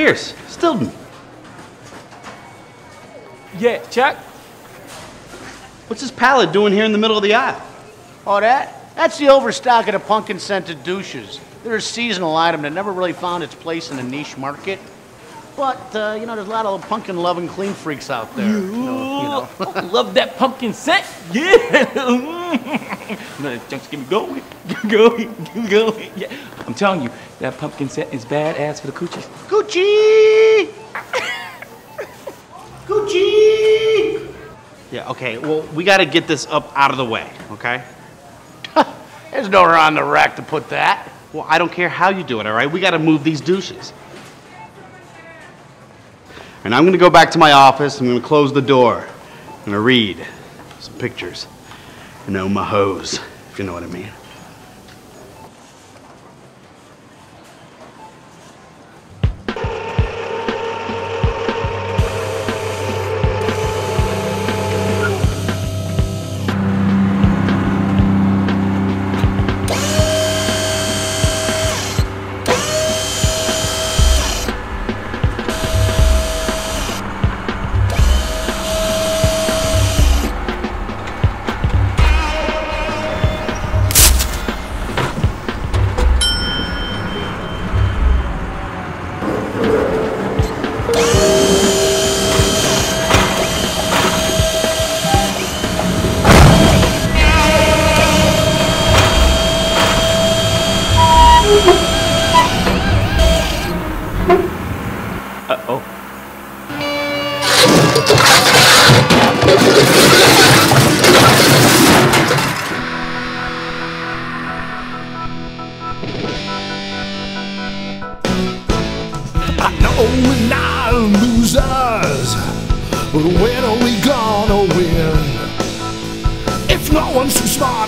Pierce, Stilton. Yeah, Chuck? What's this pallet doing here in the middle of the aisle? Oh, that's the overstock of the pumpkin-scented douches. They're a seasonal item that never really found its place in a niche market. But, you know, there's a lot of loving clean freaks out there. You know. Love that pumpkin scent. Yeah. No, just give me going. Give me going. Yeah. I'm telling you, that pumpkin scent is badass for the coochies. Coochie! Coochie! Yeah, okay, well, we gotta get this up out of the way, okay? There's nowhere on the rack to put that. Well, I don't care how you do it, all right? We gotta move these douches. And I'm gonna go back to my office, I'm gonna close the door. I'm gonna read some pictures. You know, my hose, if you know what I mean.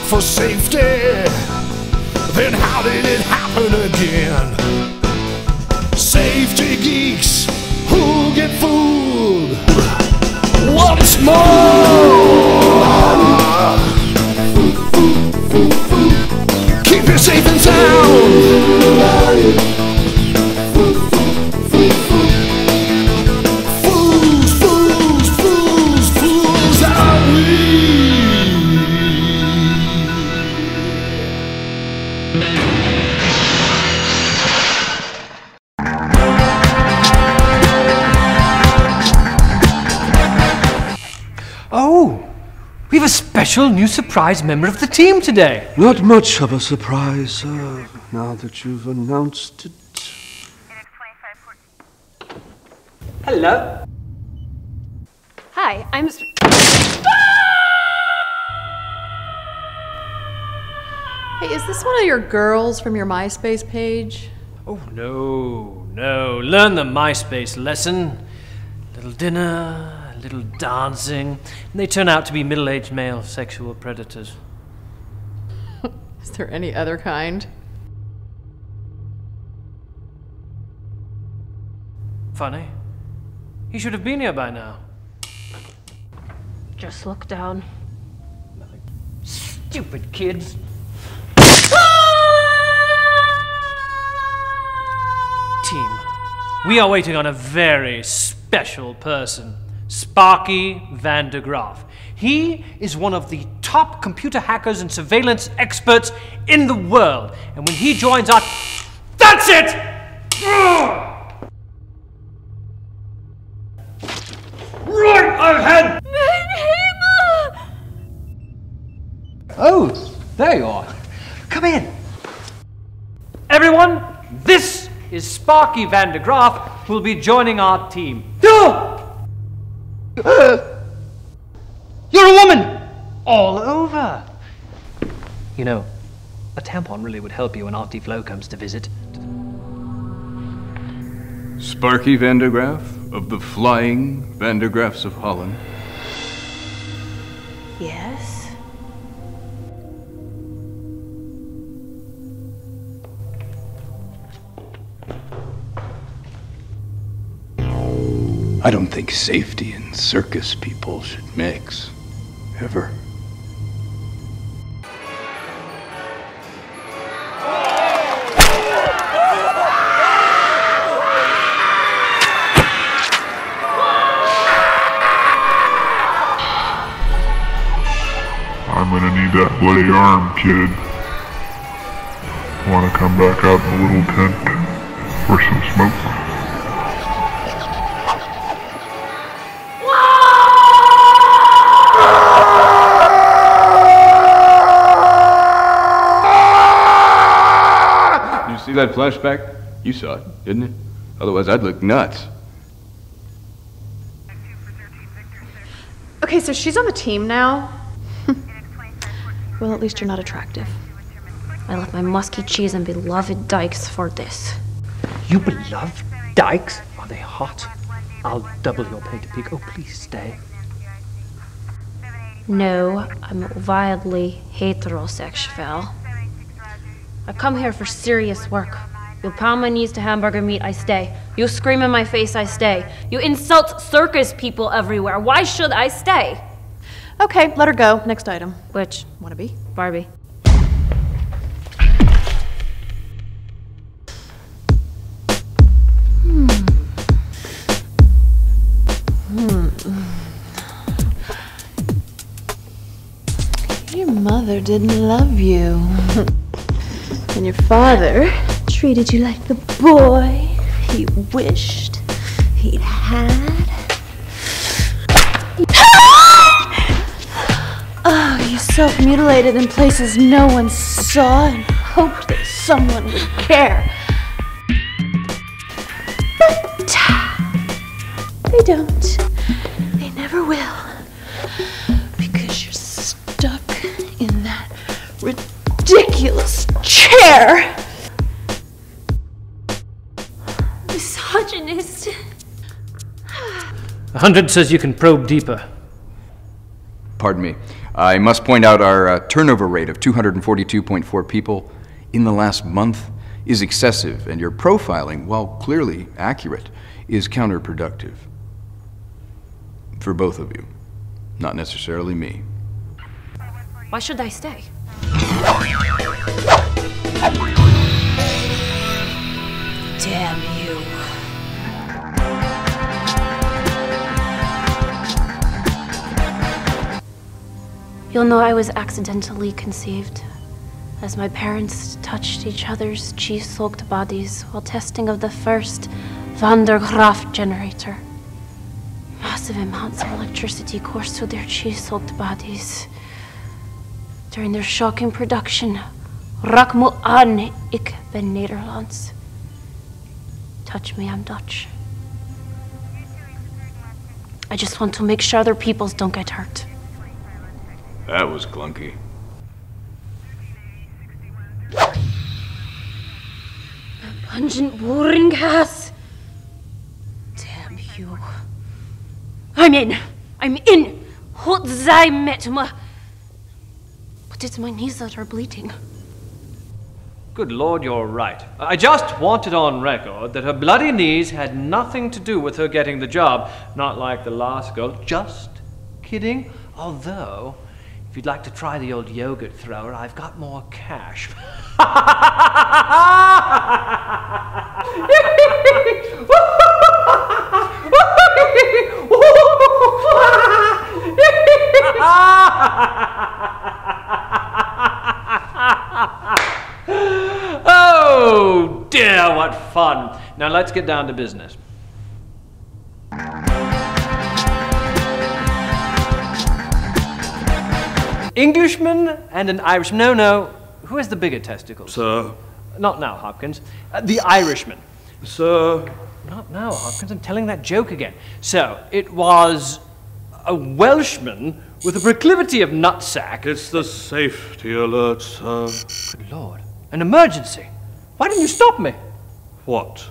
For safety, then how did it happen again? Safety geeks who get fooled once more. Keep it safe and sound. Fools, fools, fools, fools are we. We have a special new surprise member of the team today. Not much of a surprise, sir, now that you've announced it. Hello. Hi, I'm... Hey, is this one of your girls from your MySpace page? Oh, no. Learn the MySpace lesson. Little dinner, a little dancing, and they turn out to be middle-aged male sexual predators. Is there any other kind? Funny. He should have been here by now. Just look down. Nothing. Stupid kids. Team, we are waiting on a very special person. Sparky van der Graaf. He is one of the top computer hackers and surveillance experts in the world. And when he joins our... That's it! Right ahead! Oh, there you are. Come in. Everyone, this is Sparky van der Graaf, who will be joining our team. You're a woman! All over. You know, a tampon really would help you when Auntie Flo comes to visit. Sparky van der Graaf of the Flying Van der Graafs of Holland. Yes? I don't think safety and circus people should mix, ever. bloody arm, kid. Want to come back out in the little tent for some smoke? You see that flashback? You saw it, didn't it? Otherwise, I'd look nuts. Okay, so she's on the team now. Well, at least you're not attractive. I left my musky cheese and beloved dykes for this. You beloved dykes? Are they hot? I'll double your pay to peek. Oh, please stay. No, I'm wildly heterosexual. I come here for serious work. You pound my knees to hamburger meat, I stay. You scream in my face, I stay. You insult circus people everywhere. Why should I stay? Okay, let her go. Next item. Which? Wanna be? Barbie. Your mother didn't love you. And your father treated you like the boy he wished he'd had. Oh, you self-mutilated in places no one saw and hoped that someone would care. But they don't. They never will. Because you're stuck in that ridiculous chair. Misogynist. 100 says you can probe deeper. Pardon me. I must point out our turnover rate of 242.4 people in the last month is excessive, and your profiling, while clearly accurate, is counterproductive. For both of you, not necessarily me. Why should I stay? Damn you. You'll know I was accidentally conceived, as my parents touched each other's cheese-soaked bodies while testing of the first Van der Graaf generator. Massive amounts of electricity coursed through their cheese-soaked bodies. During their shocking production, Raak me aan, ik ben Nederlands. Touch me, I'm Dutch. I just want to make sure other peoples don't get hurt. That was clunky. Pungent boring gas. Damn you. I'm in. Hot zij met me. But it's my knees that are bleeding. Good Lord, you're right. I just want it on record that her bloody knees had nothing to do with her getting the job. Not like the last girl. Just kidding. Although, if you'd like to try the old yogurt thrower, I've got more cash. Oh dear, what fun. Now let's get down to business. Englishman and an Irishman. No. Who has the bigger testicles? Sir. Not now, Hopkins. The Irishman. Sir. Not now, Hopkins. I'm telling that joke again. So, it was a Welshman with a proclivity of nutsack. It's the safety alert, sir. Good Lord. An emergency. Why didn't you stop me? What?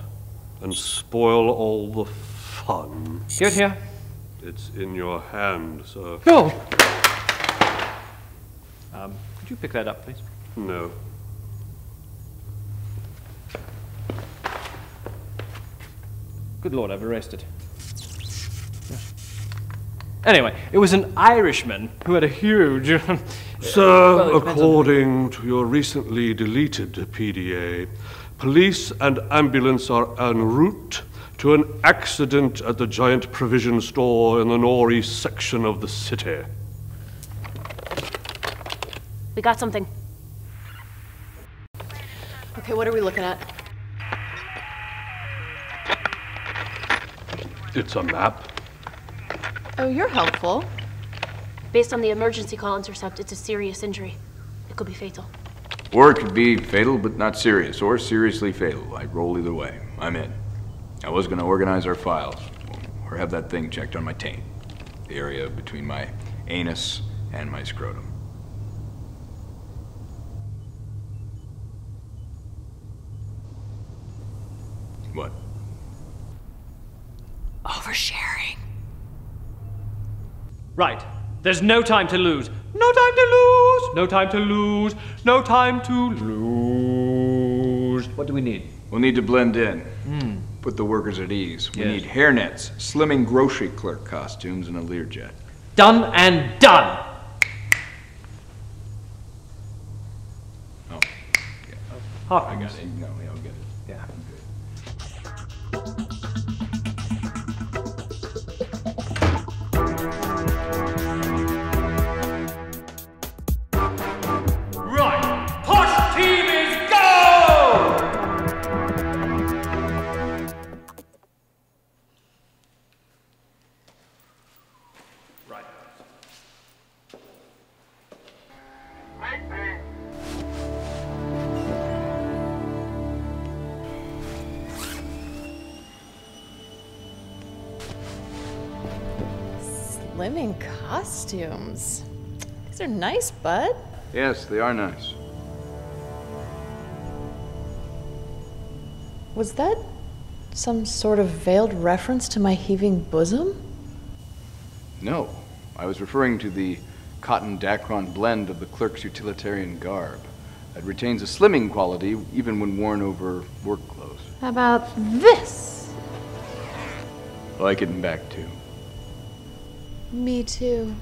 And spoil all the fun? Give it here. It's in your hand, sir. No. Could you pick that up, please? No. Good Lord, I've erased it. Anyway, it was an Irishman who had a huge... Sir, according to your recently deleted PDA, police and ambulance are en route to an accident at the giant provision store in the northeast section of the city. We got something. Okay, what are we looking at? It's a map. Oh, you're helpful. Based on the emergency call intercept, it's a serious injury. It could be fatal. Or it could be fatal, but not serious, or seriously fatal. I'd roll either way. I'm in. I was going to organize our files, or have that thing checked on my taint. The area between my anus and my scrotum. What? Oversharing. Right. There's no time to lose. No time to lose. No time to lose. No time to lose. What do we need? We'll need to blend in. Put the workers at ease. We need hairnets, slimming grocery clerk costumes, and a Learjet. Done and done. Oh. Yeah. Hawkins. I got it. No, I'll get it. Yeah. Right. Push team is go! Right. Slimming costumes. These are nice, bud. Yes, they are nice. Was that some sort of veiled reference to my heaving bosom? No, I was referring to the cotton Dacron blend of the clerk's utilitarian garb. It retains a slimming quality even when worn over work clothes. How about this? I like it in back too. Me too.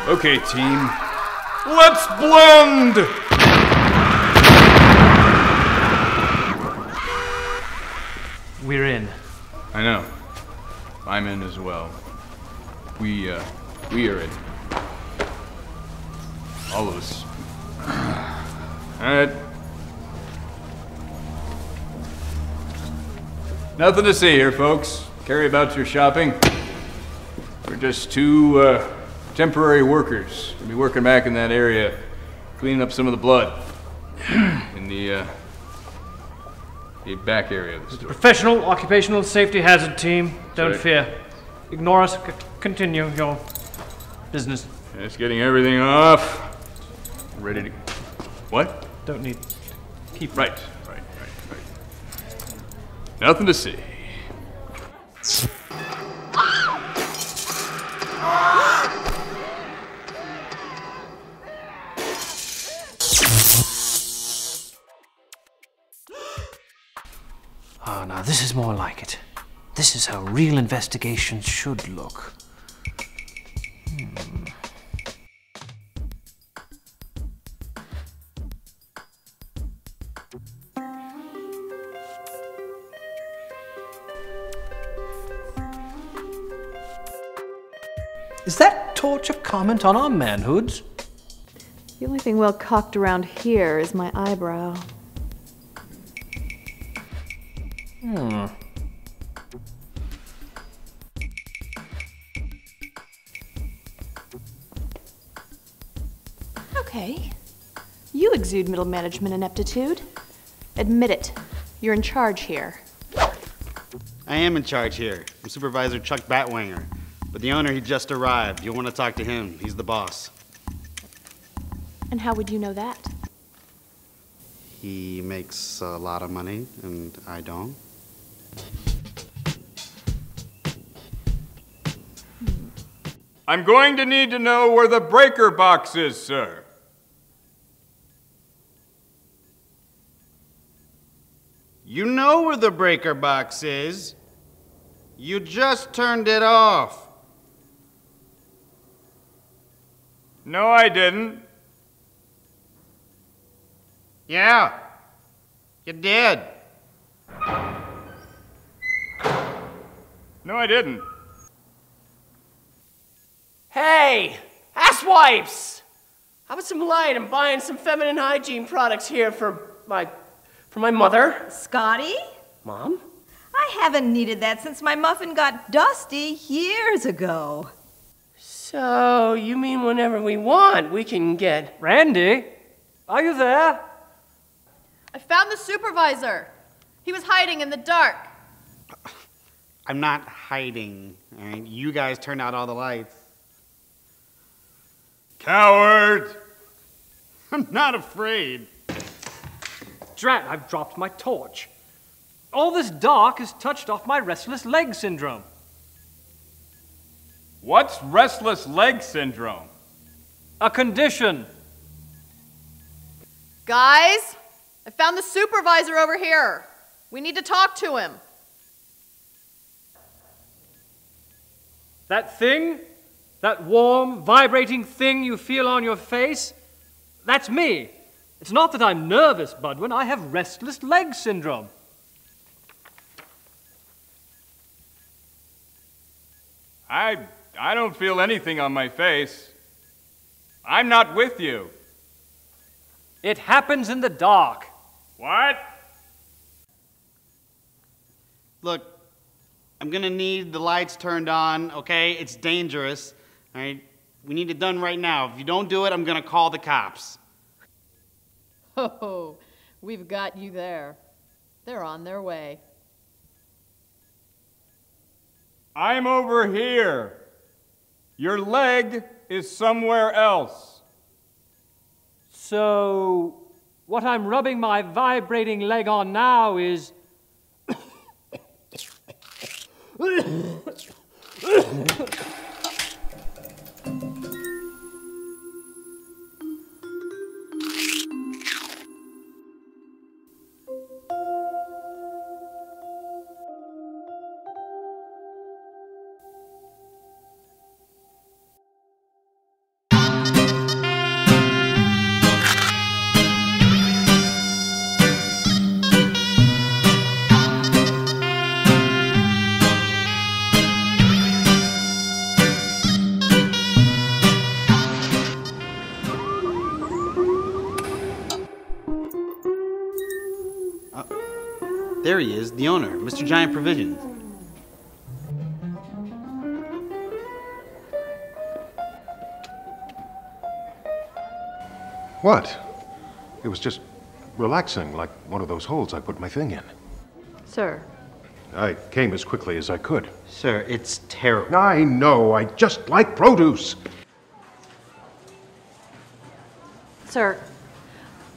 Okay, team. Let's blend! We're in. I know. I'm in as well. We are in. All of us. Alright. Nothing to see here, folks. Carry about your shopping. We're just two, temporary workers. We'll be working back in that area, cleaning up some of the blood. In the back area of the store. Professional occupational safety hazard team. Don't Right. fear. Ignore us. Continue your business. Just getting everything off. Ready to... What? Don't need... Keep... Right. Nothing to see. Oh, now this is more like it. This is how real investigations should look. Is that torch a comment on our manhoods? The only thing well cocked around here is my eyebrow. Okay. You exude middle management ineptitude. Admit it. You're in charge here. I am in charge here. I'm Supervisor Chuck Batwanger. But the owner, he just arrived. You'll want to talk to him. He's the boss. And how would you know that? He makes a lot of money, and I don't. I'm going to need to know where the breaker box is, sir. You know where the breaker box is. You just turned it off. No, I didn't. Yeah, you did. No, I didn't. Hey, asswipes! How about some light? I'm buying some feminine hygiene products here for my mother. Scotty? Mom? I haven't needed that since my muffin got dusty years ago. So, you mean whenever we want, we can get... Randy, are you there? I found the supervisor. He was hiding in the dark. I'm not hiding. All right? You guys turned out all the lights. Coward! I'm not afraid. Drat, I've dropped my torch. All this dark has touched off my restless leg syndrome. What's restless leg syndrome? A condition. Guys, I found the supervisor over here. We need to talk to him. That thing? That warm, vibrating thing you feel on your face? That's me. It's not that I'm nervous, Budwin. I have restless leg syndrome. I don't feel anything on my face. I'm not with you. It happens in the dark. What? Look, I'm gonna need the lights turned on, okay? It's dangerous, all right? We need it done right now. If you don't do it, I'm gonna call the cops. Oh, we've got you there. They're on their way. I'm over here. Your leg is somewhere else. So, what I'm rubbing my vibrating leg on now is... There he is, the owner, Mr. Giant Provisions. What? It was just relaxing, like one of those holes I put my thing in. Sir. I came as quickly as I could. Sir, it's terrible. I know, I just like produce. Sir,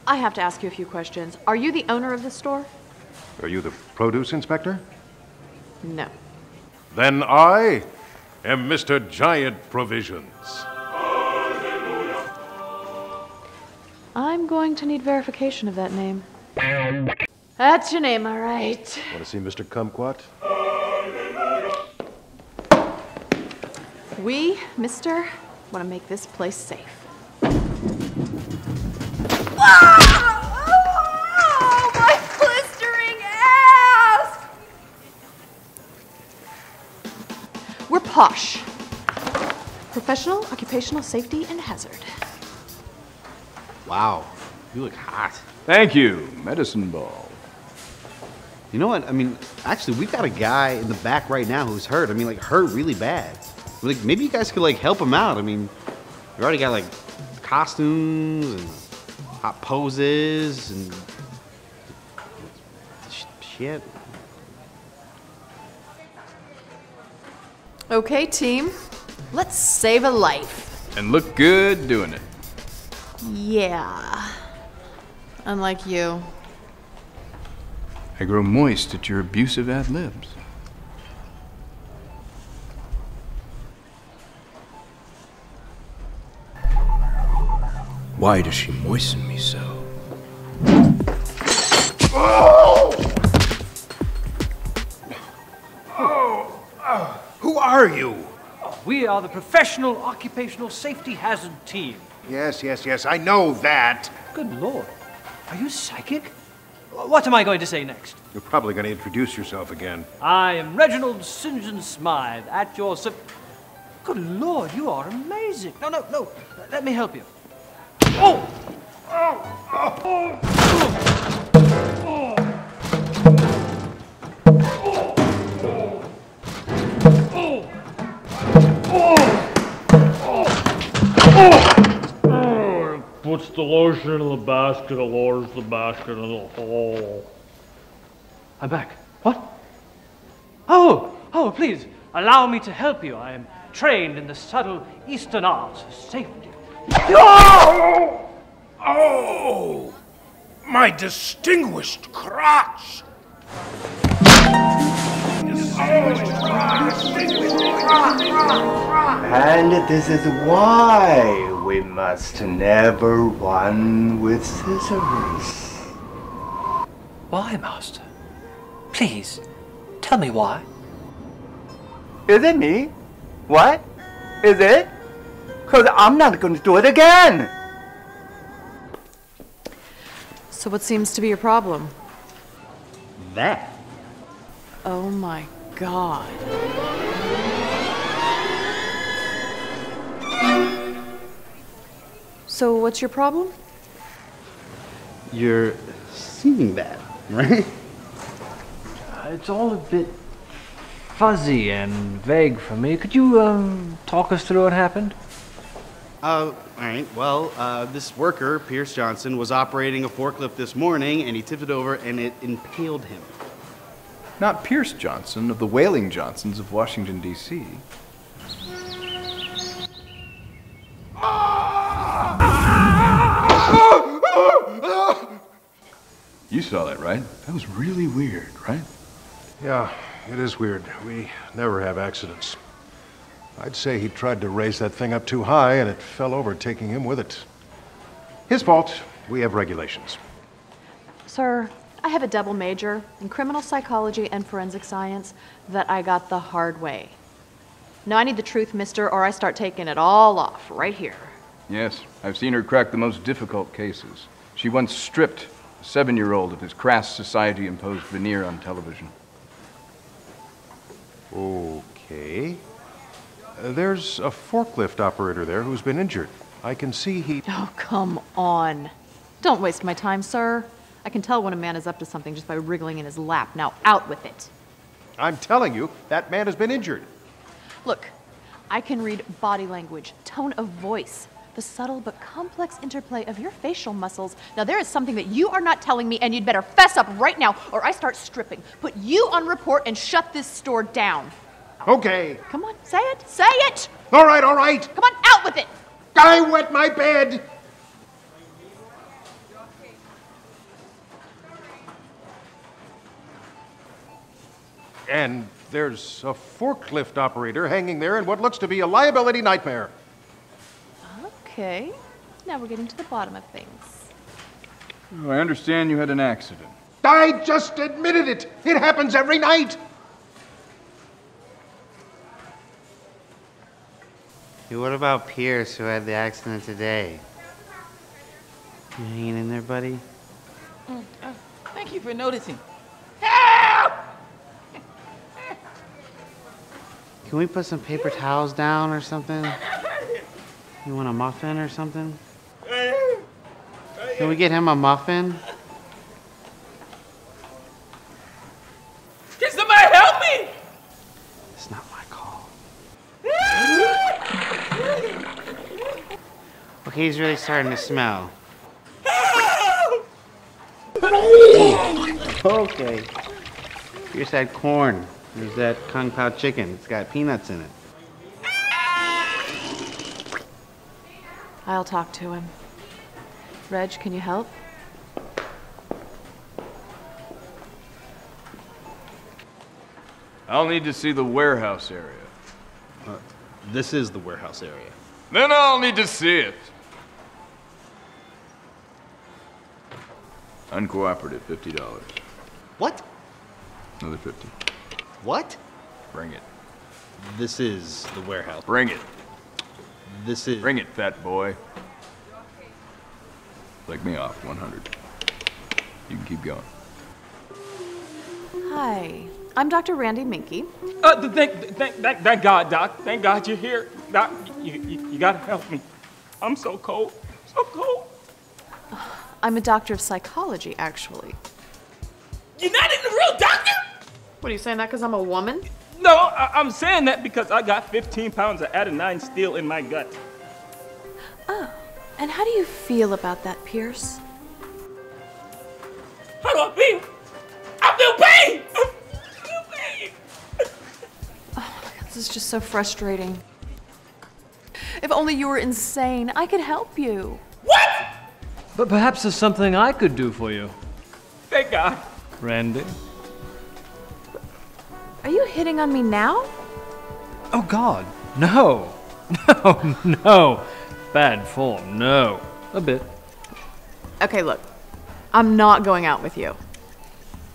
I have to ask you a few questions. Are you the owner of the store? Are you the produce inspector? No. Then I am Mr. Giant Provisions. I'm going to need verification of that name. That's your name, all right. Want to see Mr. Kumquat? We, mister, want to make this place safe. Oh, my blistering ass! We're posh. Professional, occupational safety, and hazard. Wow, you look hot. Thank you, medicine ball. You know what? I mean, actually, we've got a guy in the back right now who's hurt. I mean, like, hurt really bad. Like, maybe you guys could, like, help him out. I mean, we already got, like, costumes and hot poses and shit. Okay, team. Let's save a life. And look good doing it. Yeah. Unlike you. I grow moist at your abusive ad-libs. Why does she moisten me so? Who are you? We are the Professional Occupational Safety Hazard Team. Yes, I know that. Good Lord. Are you psychic? What am I going to say next? You're probably going to introduce yourself again. I am Reginald St. John Smythe at your Good Lord, you are amazing. No. Let me help you. Oh! Puts the lotion in the basket, lowers the basket in the hole. I'm back. What? Oh, please, allow me to help you. I am trained in the subtle Eastern arts of safety. Oh! My distinguished crotch! And this is why we must never run with scissors. Why, Master? Please, tell me why. Is it me? What? Is it? 'Cause I'm not going to do it again! So what seems to be your problem? That. Oh my God. So what's your problem? You're seeing that, right? It's all a bit fuzzy and vague for me. Could you talk us through what happened? All right. Well, this worker, Pierce Johnson, was operating a forklift this morning, and he tipped it over, and it impaled him. Not Pierce Johnson of the Whaling Johnsons of Washington, D.C. You saw that, right? That was really weird, right? Yeah, it is weird. We never have accidents. I'd say he tried to raise that thing up too high and it fell over, taking him with it. His fault. We have regulations. Sir, I have a double major in criminal psychology and forensic science that I got the hard way. Now I need the truth, mister, or I start taking it all off right here. Yes, I've seen her crack the most difficult cases. She once stripped a 7-year-old of his crass society-imposed veneer on television. Okay. There's a forklift operator there who's been injured. I can see he... Oh, come on. Don't waste my time, sir. I can tell when a man is up to something just by wriggling in his lap. Now, out with it. I'm telling you, that man has been injured. Look, I can read body language, tone of voice, the subtle but complex interplay of your facial muscles. Now, there is something that you are not telling me, and you'd better fess up right now, or I start stripping, put you on report, and shut this store down. Okay. Come on, say it, say it! All right. Come on, out with it! I wet my bed! And there's a forklift operator hanging there in what looks to be a liability nightmare. Okay, now we're getting to the bottom of things. Oh, I understand you had an accident. I just admitted it! It happens every night! Hey, what about Pierce, who had the accident today? You hanging in there, buddy? Thank you for noticing. Can we put some paper towels down or something? You want a muffin or something? Can we get him a muffin? Can somebody help me? It's not my call. Okay, he's really starting to smell. Okay. Here's that corn. There's that Kung Pao chicken. It's got peanuts in it. I'll talk to him. Reg, can you help? I'll need to see the warehouse area. This is the warehouse area. Then I'll need to see it. Uncooperative, $50. What? Another 50. What? Bring it. This is the warehouse. Bring it. This is... Bring it, fat boy. Flick me off, 100. You can keep going. Hi, I'm Dr. Randy Minky. Thank God, Doc. Thank God you're here. Doc, you gotta help me. I'm so cold. So cold. I'm a doctor of psychology, actually. You're not even a real doctor? What, are you saying that because I'm a woman? No, I'm saying that because I got 15 pounds of adenine steel in my gut. Oh, and how do you feel about that, Pierce? How do I feel? I feel pain! I feel pain! Oh my God, this is just so frustrating. If only you were insane, I could help you. What? But perhaps there's something I could do for you. Thank God. Randy? Are you hitting on me now? Oh God, no. No, no. Bad form, no. A bit. Okay, look. I'm not going out with you.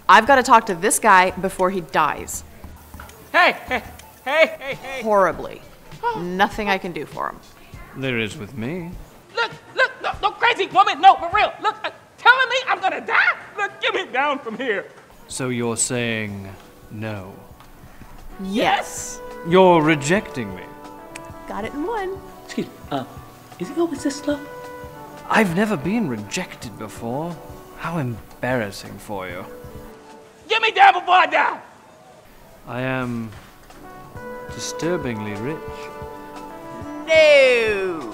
I've got to talk to this guy before he dies. Hey. Horribly. Nothing I can do for him. There is with me. Look, no, crazy woman, no, for real. Look, telling me I'm gonna die? Look, get me down from here. So you're saying no? Yes. You're rejecting me? Got it in one. Excuse me, is it always this slow? I've never been rejected before. How embarrassing for you. Get me down before I die. I am disturbingly rich. No.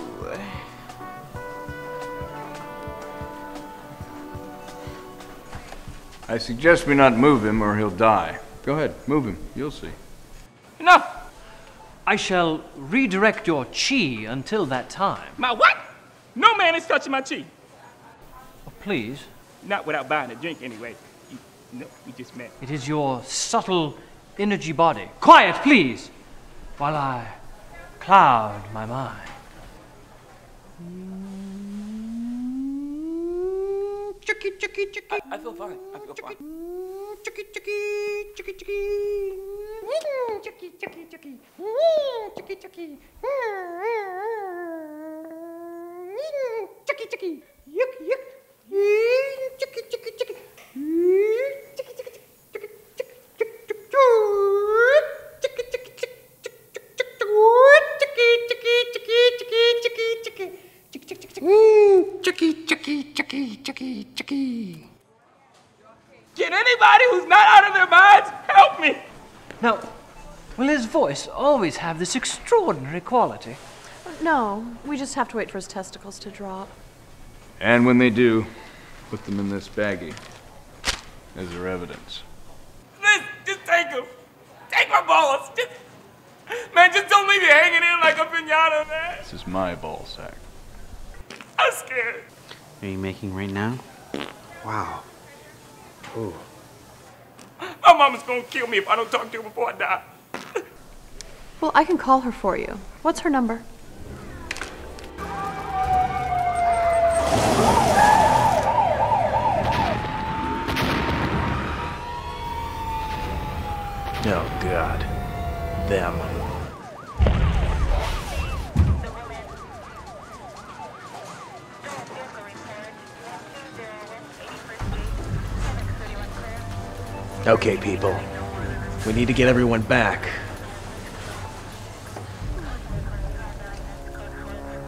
I suggest we not move him or he'll die. Go ahead, move him. You'll see. Enough. I shall redirect your chi until that time. My what? No man is touching my chi. Oh, please. Not without buying a drink anyway. No, we just met. It is your subtle energy body. Quiet, please, while I cloud my mind. I feel fine. I feel fine. Can anybody who's not out of their minds help me? Now, will his voice always have this extraordinary quality? No, we just have to wait for his testicles to drop. And when they do, put them in this baggie as their evidence. Just take them. Take my balls. Man, just don't leave me hanging in like a pinata, man. This is my ball sack. I'm scared. Are you making right now? Wow. Ooh. My mama's gonna kill me if I don't talk to her before I die. Well, I can call her for you. What's her number? Oh, God. Them. Okay, people. We need to get everyone back.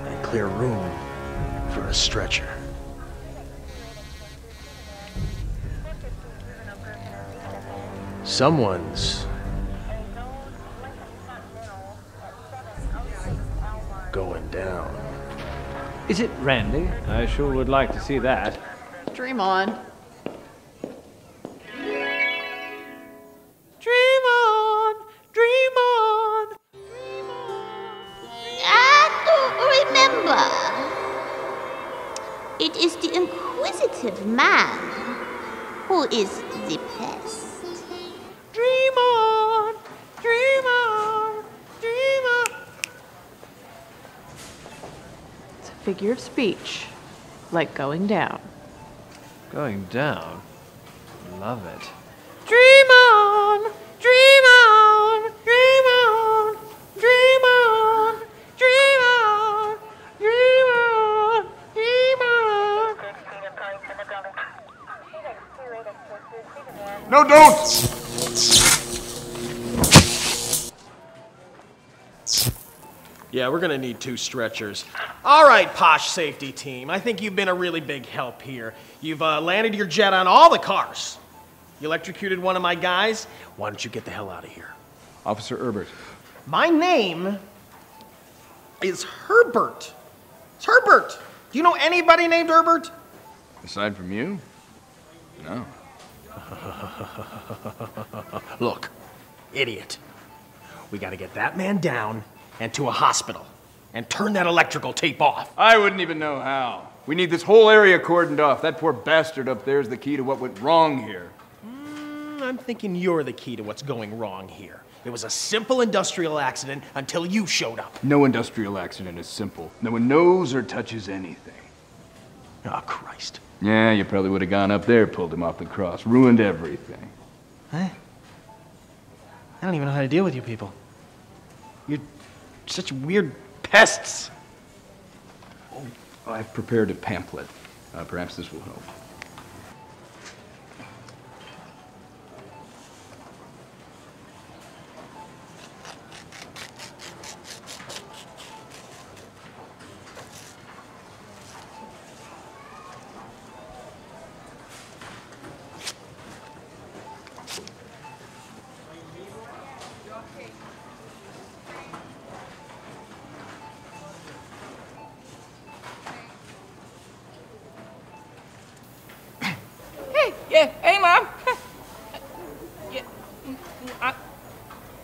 And clear room for a stretcher. Someone's going down. Is it Randy? I sure would like to see that. Dream on. Dream on, dream on. I remember. It is the inquisitive man who is the pest. Dream on, dream on, dream on. It's a figure of speech, like going down. Going down? Love it. Dream on, dream on, dream on, dream on, dream on, dream on, dream on. No, don't! Yeah, we're gonna need 2 stretchers. All right, posh safety team. I think you've been a really big help here. You've landed your jet on all the cars. You electrocuted one of my guys. Why don't you get the hell out of here? Officer Herbert. My name is Herbert. It's Herbert. Do you know anybody named Herbert? Aside from you? No. Look, idiot. We gotta get that man down and to a hospital and turn that electrical tape off. I wouldn't even know how. We need this whole area cordoned off. That poor bastard up there is the key to what went wrong here. I'm thinking you're the key to what's going wrong here. It was a simple industrial accident until you showed up. No industrial accident is simple. No one knows or touches anything. Oh, Christ. Yeah, you probably would have gone up there, pulled him off the cross, ruined everything. Huh? I don't even know how to deal with you people. You're such weird pests. Oh, I've prepared a pamphlet. Perhaps this will help. Yeah, hey, Mom. Yeah,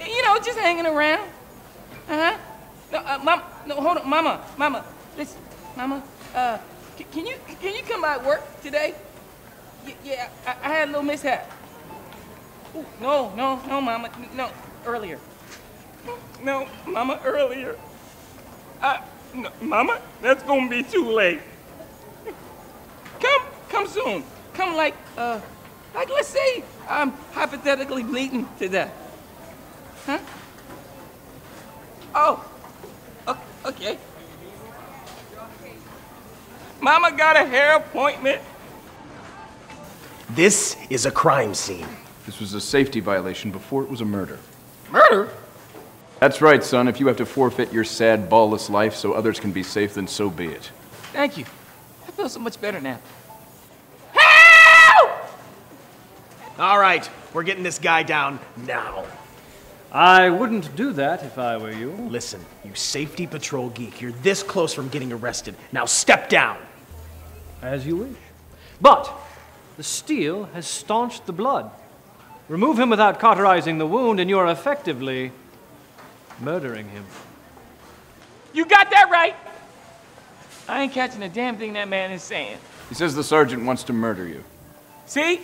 you know, just hanging around. Uh-huh. No, Mom, no, hold on, Mama, listen, Mama, can you come by work today? Yeah, I had a little mishap. Ooh, no, Mama, no, earlier. No, Mama, earlier. No, Mama, that's gonna be too late. Come soon. Come like let's say I'm hypothetically bleeding to death. Huh? Oh, okay. Mama got a hair appointment. This is a crime scene. This was a safety violation before it was a murder. Murder? That's right, son. If you have to forfeit your sad, ballless life so others can be safe, then so be it. Thank you. I feel so much better now. All right, we're getting this guy down now. I wouldn't do that if I were you. Listen, you safety patrol geek, you're this close from getting arrested. Now step down. As you wish. But the steel has staunched the blood. Remove him without cauterizing the wound, and you're effectively murdering him. You got that right. I ain't catching a damn thing that man is saying. He says the sergeant wants to murder you. See?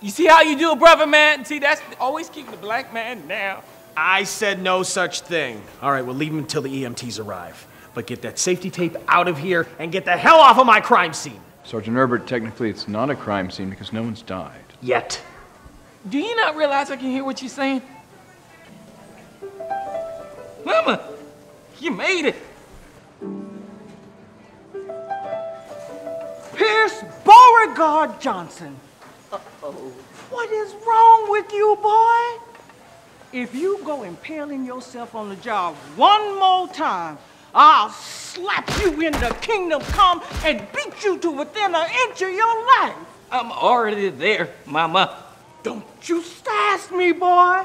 You see how you do it, brother, man? See, that's always keeping the black man down. I said no such thing. All right, we'll leave him until the EMTs arrive. But get that safety tape out of here and get the hell off of my crime scene. Sergeant Herbert, technically it's not a crime scene because no one's died. Yet. Do you not realize I can hear what you're saying? Mama, you made it. Pierce Beauregard Johnson. What is wrong with you, boy? If you go impaling yourself on the job one more time, I'll slap you into kingdom come and beat you to within an inch of your life. I'm already there, Mama. Don't you sass me, boy.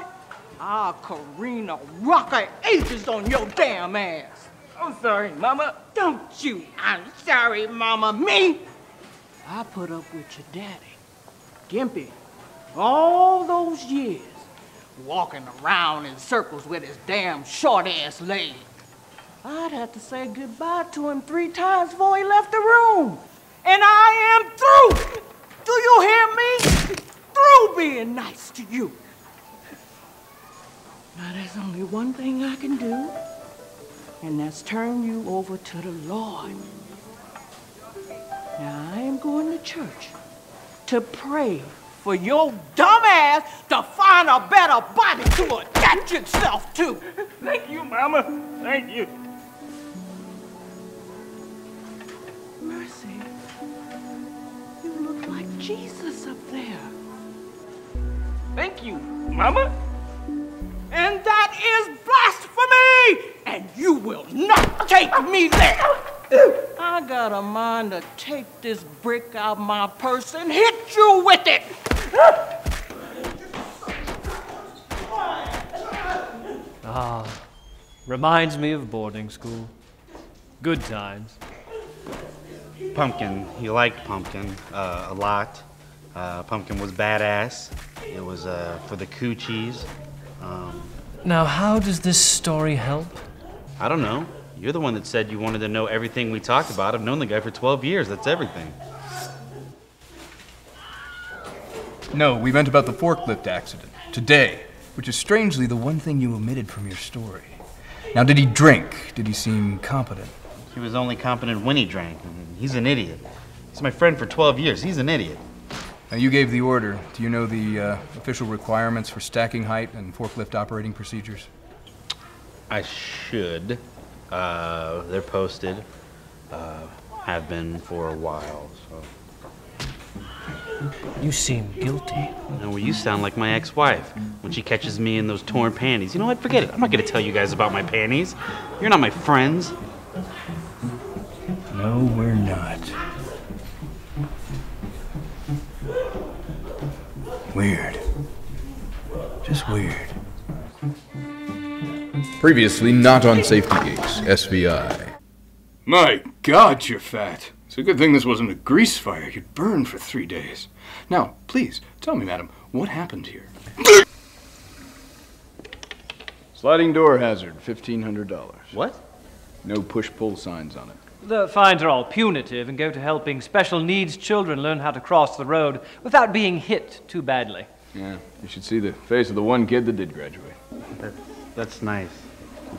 I'll careen a rock of ages on your damn ass. I'm sorry, Mama. Don't you, I'm sorry, Mama, me. I put up with your daddy, Gimpy, all those years, walking around in circles with his damn short-ass leg. I'd have to say goodbye to him 3 times before he left the room. And I am through. Do you hear me? Through being nice to you. Now, there's only one thing I can do, and that's turn you over to the Lord. Now, I am going to church to pray for your dumb ass to find a better body to attach itself to. Thank you, Mama. Thank you. Mercy, you look like Jesus up there. Thank you, Mama. And that is blasphemy! And you will not take me there! I got a mind to take this brick out my purse and hit you with it! Ah, reminds me of boarding school. Good times. Pumpkin. He liked Pumpkin a lot. Pumpkin was badass. It was for the coochies. Now, how does this story help? I don't know. You're the one that said you wanted to know everything we talked about. I've known the guy for 12 years. That's everything. No, we meant about the forklift accident. Today. Which is strangely the one thing you omitted from your story. Now, did he drink? Did he seem competent? He was only competent when he drank. He's an idiot. He's my friend for 12 years. He's an idiot. Now, you gave the order. Do you know the official requirements for stacking height and forklift operating procedures? I should. They're posted. Have been for a while, so. You seem guilty. No, well, you sound like my ex-wife when she catches me in those torn panties. You know what? Forget it. I'm not going to tell you guys about my panties. You're not my friends. No, we're not. Weird. Just weird. Previously not on Safety Geeks, SVI. My God, you're fat. It's a good thing this wasn't a grease fire. You'd burn for 3 days. Now, please, tell me, madam, what happened here? Sliding door hazard, $1,500. What? No push-pull signs on it. The fines are all punitive and go to helping special needs children learn how to cross the road without being hit too badly. Yeah, you should see the face of the one kid that did graduate. That's nice.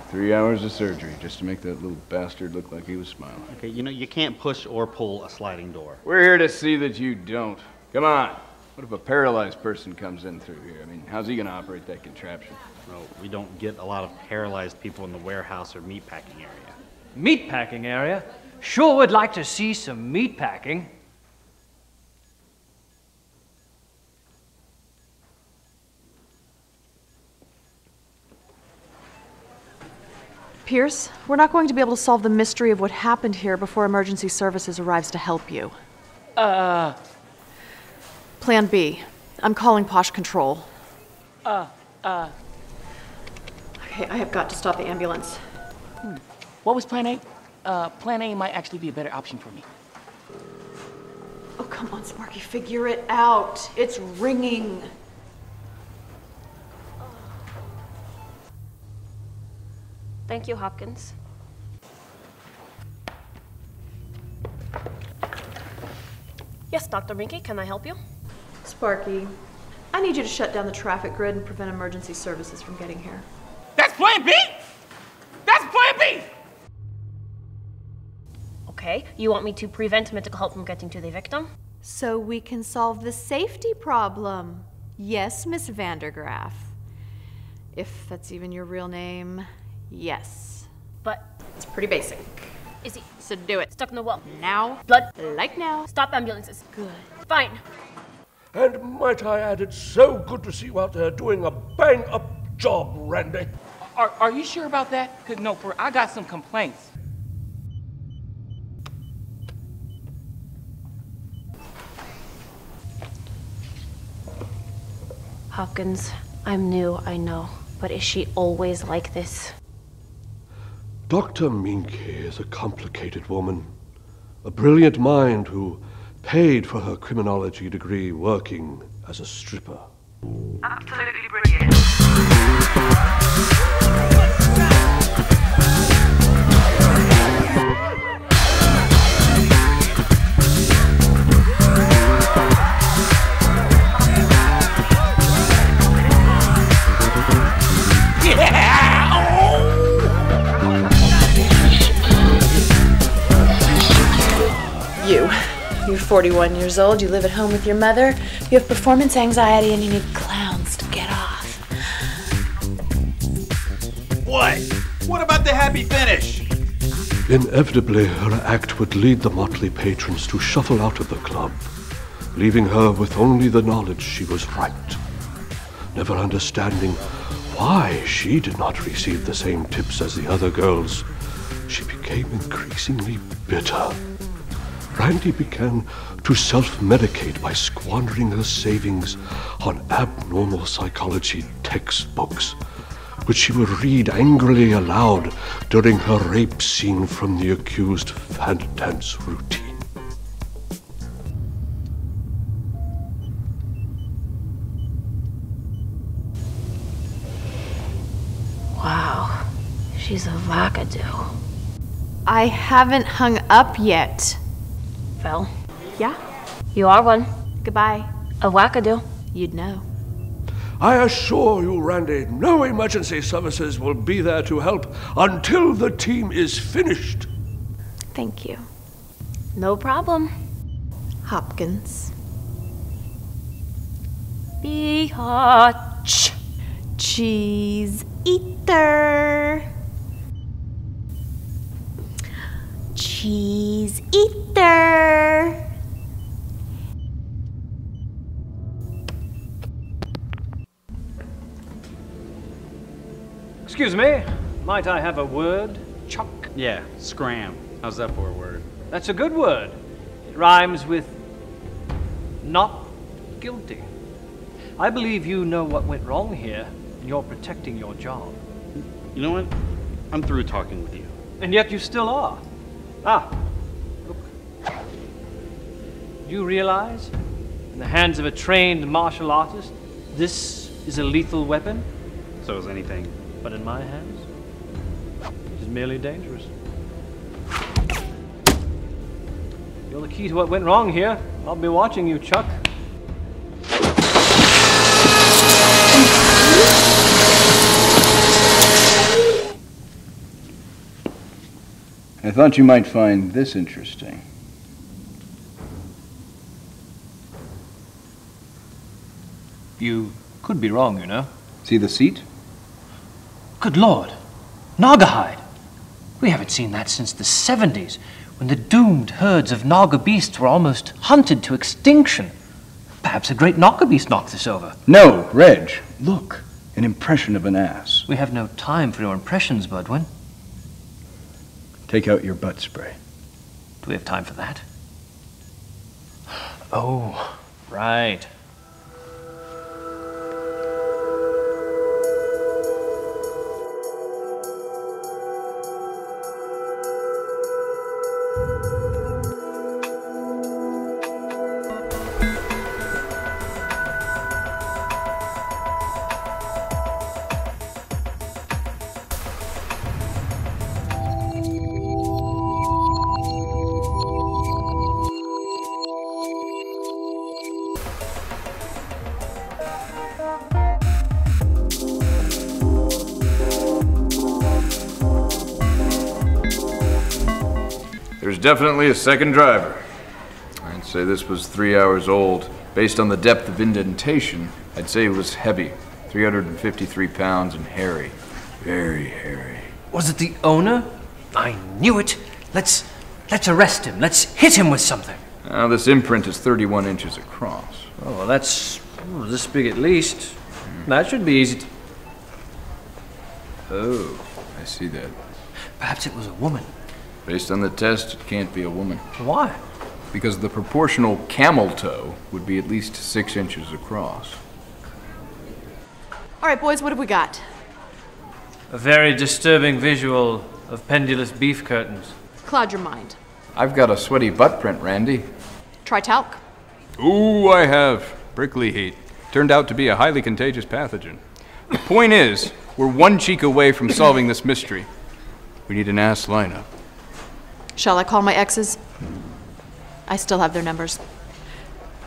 3 hours of surgery just to make that little bastard look like he was smiling. Okay, you know, you can't push or pull a sliding door. We're here to see that you don't. Come on. What if a paralyzed person comes in through here? I mean, how's he going to operate that contraption? Well, we don't get a lot of paralyzed people in the warehouse or meatpacking area. Meatpacking area? Sure would like to see some meatpacking. Pierce, we're not going to be able to solve the mystery of what happened here before emergency services arrives to help you. Plan B. I'm calling Posh Control. Okay, I have got to stop the ambulance. What was plan A? Plan A might actually be a better option for me. Oh, come on, Sparky, figure it out. It's ringing. Thank you, Hopkins. Yes, Dr. Minky, can I help you? Sparky, I need you to shut down the traffic grid and prevent emergency services from getting here. That's plan B! That's plan B! Okay, you want me to prevent medical help from getting to the victim? So we can solve the safety problem. Yes, Miss Vandergraff. If that's even your real name, yes. But it's pretty basic. Is he? So do it. Stuck in the wall. Now. Blood. Like now. Stop ambulances. Good. Fine. And might I add, it's so good to see you out there doing a bang-up job, Randy. Are you sure about that? Because, no, I got some complaints. Hopkins. I'm new, I know. But is she always like this? Dr. Minke is a complicated woman. A brilliant mind who paid for her criminology degree working as a stripper. Absolutely brilliant. You're 41 years old, you live at home with your mother, you have performance anxiety, and you need clowns to get off. What? What about the happy finish? Inevitably, her act would lead the motley patrons to shuffle out of the club, leaving her with only the knowledge she was right. Never understanding why she did not receive the same tips as the other girls, she became increasingly bitter. Randy began to self-medicate by squandering her savings on abnormal psychology textbooks, which she would read angrily aloud during her rape scene from the accused fad dance routine. Wow, she's a wackadoo. I haven't hung up yet. Phil? Yeah? You are one. Goodbye. A wackadoo. You'd know. I assure you, Randy, no emergency services will be there to help until the team is finished. Thank you. No problem. Hopkins. Biatch. Cheese eater. Cheese eater. Excuse me, might I have a word, Chuck? Yeah, scram. How's that for a word? That's a good word. It rhymes with not guilty. I believe you know what went wrong here, and you're protecting your job. You know what? I'm through talking with you. And yet you still are. Ah, look. Do you realize, in the hands of a trained martial artist, this is a lethal weapon? So is anything. But in my hands, it is merely dangerous. You're the key to what went wrong here. I'll be watching you, Chuck. I thought you might find this interesting. You could be wrong, you know. See the seat? Good Lord. Naga We haven't seen that since the 70s, when the doomed herds of Naga beasts were almost hunted to extinction. Perhaps a great Naga beast knocked this over. No, Reg. Look. An impression of an ass. We have no time for your impressions, Budwin. Take out your butt spray. Do we have time for that? Oh, right. There's definitely a second driver. I'd say this was 3 hours old. Based on the depth of indentation, I'd say it was heavy. 353 pounds and hairy. Very hairy. Was it the owner? I knew it. Let's arrest him. Let's hit him with something. Now, this imprint is 31 inches across. Oh, well, that's this big at least. That should be easy to... Oh, I see that. Perhaps it was a woman. Based on the test, it can't be a woman. Why? Because the proportional camel toe would be at least 6 inches across. All right, boys, what have we got? A very disturbing visual of pendulous beef curtains. Cloud your mind. I've got a sweaty butt print, Randy. Try talc. Ooh, I have. Prickly heat. Turned out to be a highly contagious pathogen. The point is, we're one cheek away from solving this mystery. We need an ass lineup. Shall I call my exes? I still have their numbers.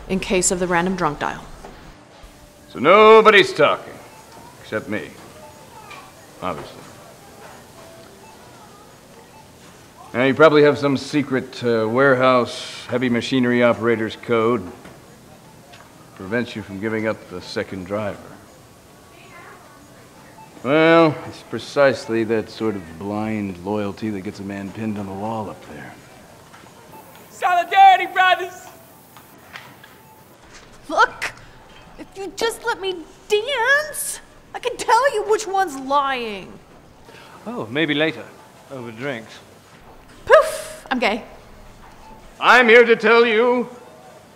In case of the random drunk dial. So nobody's talking. Except me. Obviously. Now, you probably have some secret warehouse heavy machinery operator's code. Prevents you from giving up the second driver. Well, it's precisely that sort of blind loyalty that gets a man pinned on the wall up there. Solidarity, brothers! Look! If you just let me dance, I can tell you which one's lying. Oh, maybe later. Over drinks. Poof! I'm gay. I'm here to tell you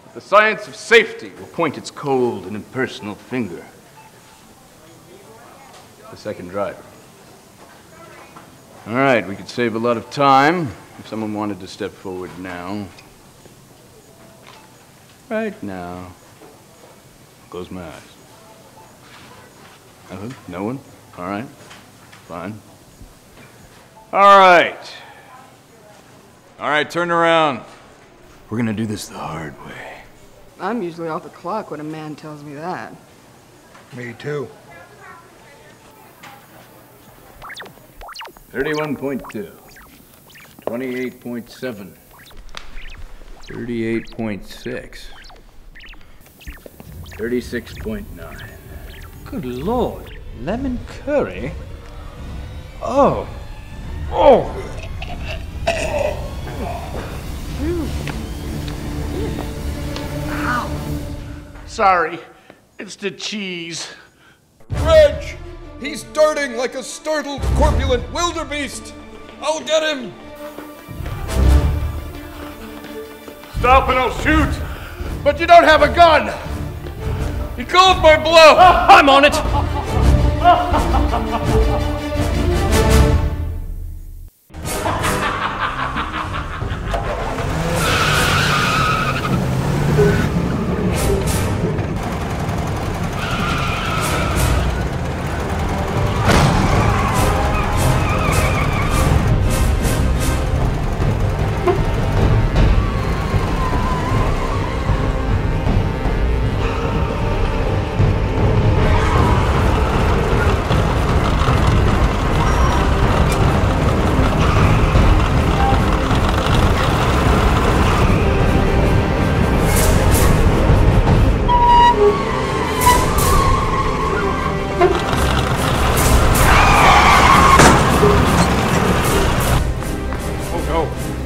that the science of safety will point its cold and impersonal finger. The second driver. All right, we could save a lot of time if someone wanted to step forward now. Right now. Close my eyes. Nothing? No one? All right. Fine. All right. All right, turn around. We're gonna do this the hard way. I'm usually off the clock when a man tells me that. Me too. 31.2. 28.7. 38.6. 36.9. Good Lord. Lemon curry? Oh. Oh! Sorry, it's the cheese. Reg! He's darting like a startled, corpulent wildebeest! I'll get him! Stop and I'll shoot! But you don't have a gun! He called my bluff! I'm on it!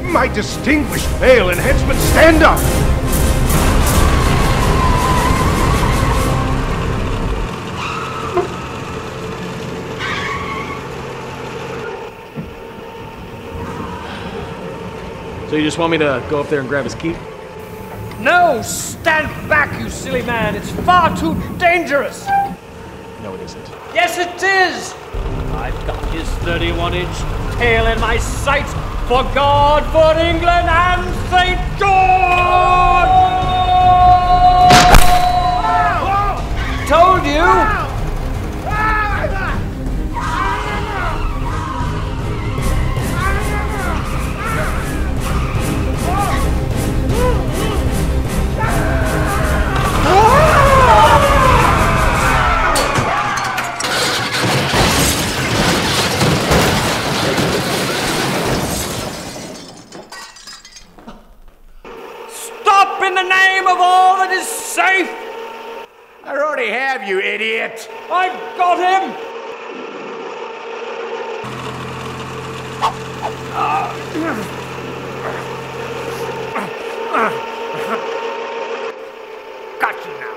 My distinguished male and henchmen, stand up! So you just want me to go up there and grab his key? No! Stand back, you silly man! It's far too dangerous! No, it isn't. Yes, it is! I've got his 31-inch tail in my sights for God, for England, and St. George! Told you! In the name of all that is safe! I already have, you idiot! I've got him! Got you now.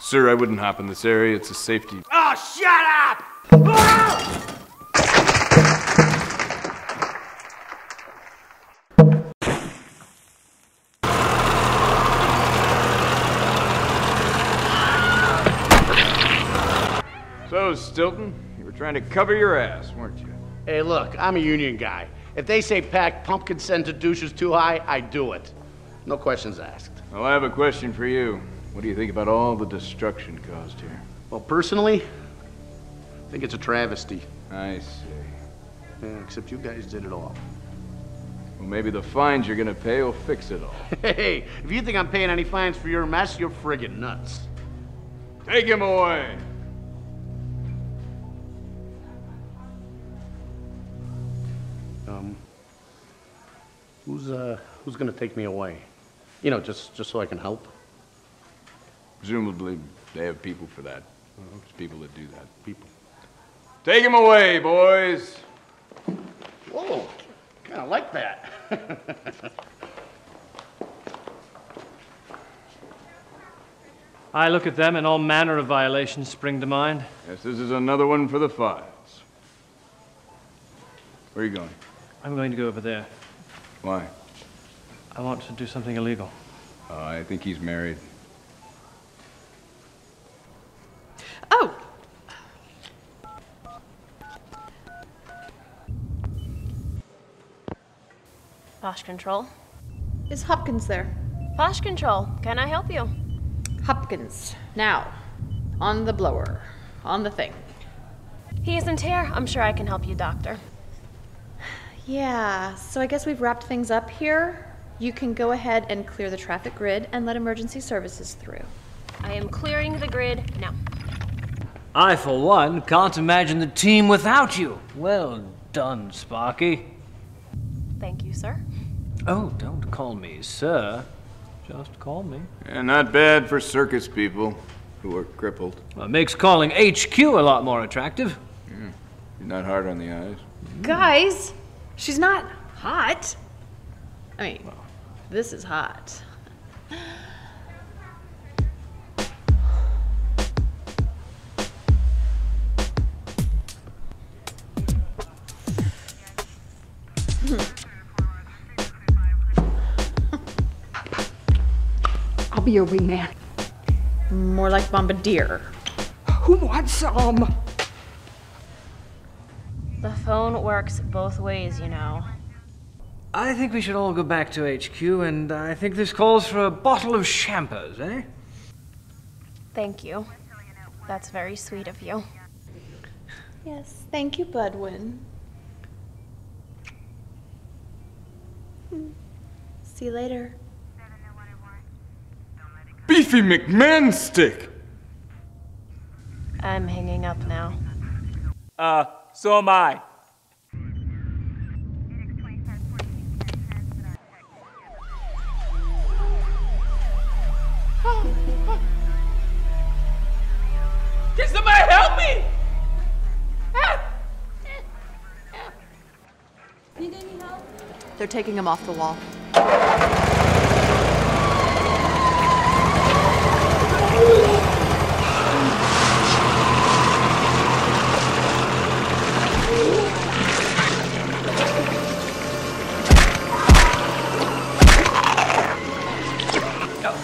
Sir, I wouldn't hop in this area. It's a safety. Oh, shut up! So, Stilton, you were trying to cover your ass, weren't you? Hey, look, I'm a union guy. If they say pack pumpkin scented douches too high, I do it. No questions asked. Well, I have a question for you. What do you think about all the destruction caused here? Well, personally, I think it's a travesty. I see. Yeah, except you guys did it all. Well, maybe the fines you're gonna pay will fix it all. Hey, if you think I'm paying any fines for your mess, you're friggin' nuts. Take him away! Who's gonna take me away? You know, just so I can help. Presumably, they have people for that. There's people that do that. People. Take him away, boys! Whoa, kinda like that. I look at them and all manner of violations spring to mind. Yes, this is another one for the files. Where are you going? I'm going to go over there. Why? I want to do something illegal. I think he's married. Oh! Posh Control. Is Hopkins there? Posh Control, can I help you? Hopkins. Now. On the blower. On the thing. He isn't here. I'm sure I can help you, Doctor. Yeah, so I guess we've wrapped things up here. You can go ahead and clear the traffic grid and let emergency services through. I am clearing the grid now. I, for one, can't imagine the team without you. Well done, Sparky. Thank you, sir. Oh, don't call me sir. Just call me. Yeah, not bad for circus people who are crippled. Well, it makes calling HQ a lot more attractive. Yeah. You're not hard on the eyes. Guys, she's not hot. I mean, this is hot. I'll be your wingman. More like bombardier. Who wants some? The phone works both ways, you know. I think we should all go back to HQ, and I think this calls for a bottle of champers, eh? Thank you. That's very sweet of you. Yes, thank you, Budwin. See you later. Beefy McMahon stick! I'm hanging up now. So am I. Can somebody help me? Need any help? They're taking him off the wall.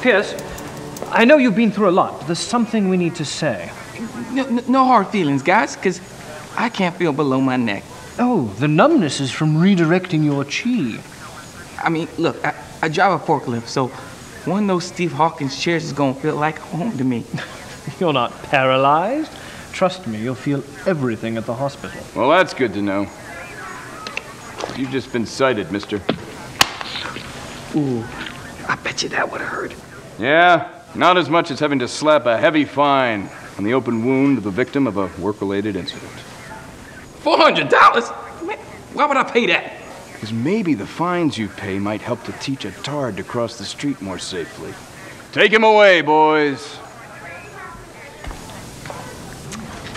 Pierce, I know you've been through a lot, but there's something we need to say. No hard feelings, guys, because I can't feel below my neck. Oh, the numbness is from redirecting your chi. I mean, look, I drive a forklift, so one of those Steve Hawkins chairs is gonna feel like home to me. You're not paralyzed. Trust me, you'll feel everything at the hospital. Well, that's good to know. You've just been cited, mister. Ooh, I bet you that would have hurt. Yeah, not as much as having to slap a heavy fine on the open wound of the victim of a work-related incident. $400? Man, why would I pay that? Because maybe the fines you pay might help to teach a tard to cross the street more safely. Take him away, boys.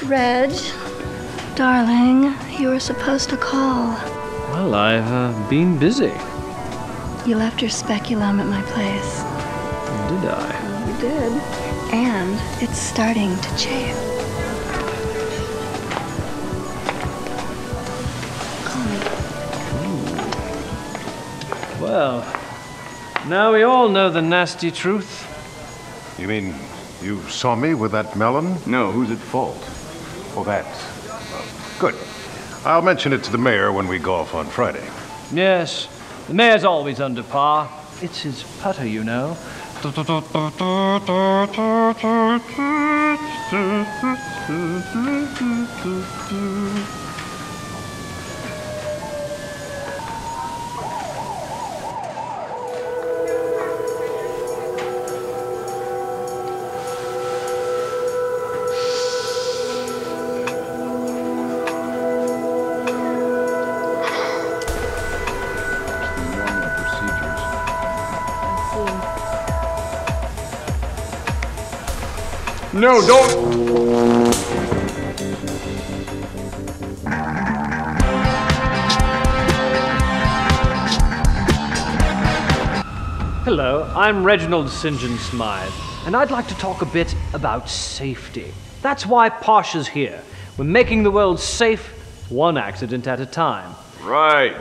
Reg, Darling, you were supposed to call. Well, I've been busy. You left your speculum at my place. Did I? You did. And it's starting to chafe. Call me. Well, now we all know the nasty truth. You mean you saw me with that melon? No, who's at fault? Well, that. Good. I'll mention it to the mayor when we golf on Friday. Yes, the mayor's always under par. It's his putter, you know. No, don't! Hello, I'm Reginald St. John Smythe, and I'd like to talk a bit about safety. That's why Posh is here. We're making the world safe, one accident at a time. Right.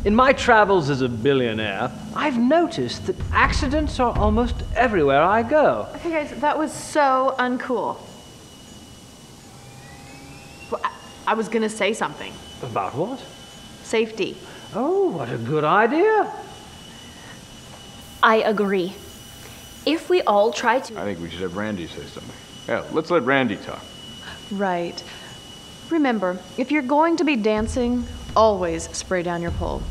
In my travels as a billionaire, I've noticed that accidents are almost everywhere I go. Okay, guys, that was so uncool. Well, I was gonna say something. About what? Safety. Oh, what a good idea. I agree. If we all try to... I think we should have Randy say something. Yeah, let's let Randy talk. Right. Remember, if you're going to be dancing, always spray down your pole.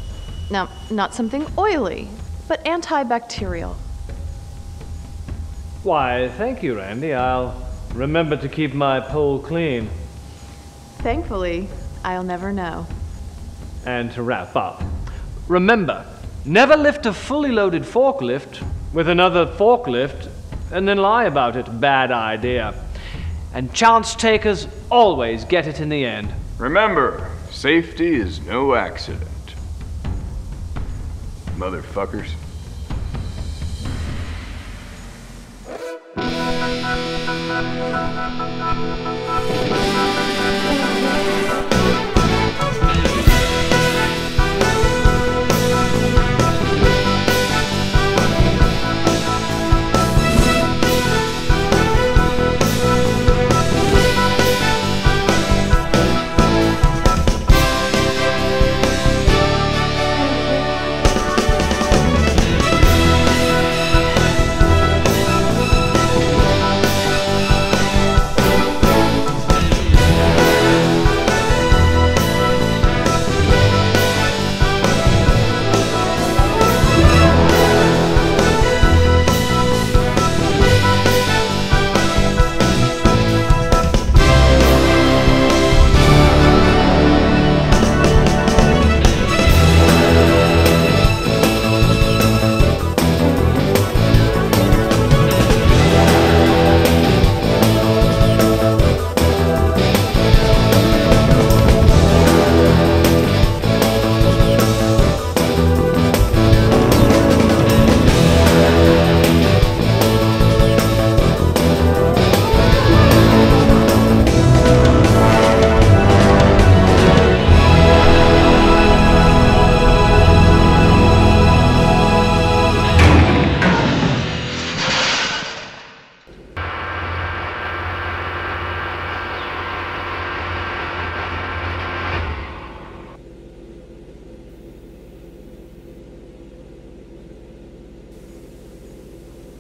Now, not something oily, but antibacterial. Why, thank you, Randy. I'll remember to keep my pole clean. Thankfully, I'll never know. And to wrap up, remember, never lift a fully loaded forklift with another forklift and then lie about it. Bad idea. And chance takers always get it in the end. Remember, safety is no accident. Motherfuckers.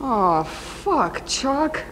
Oh, fuck, Chuck.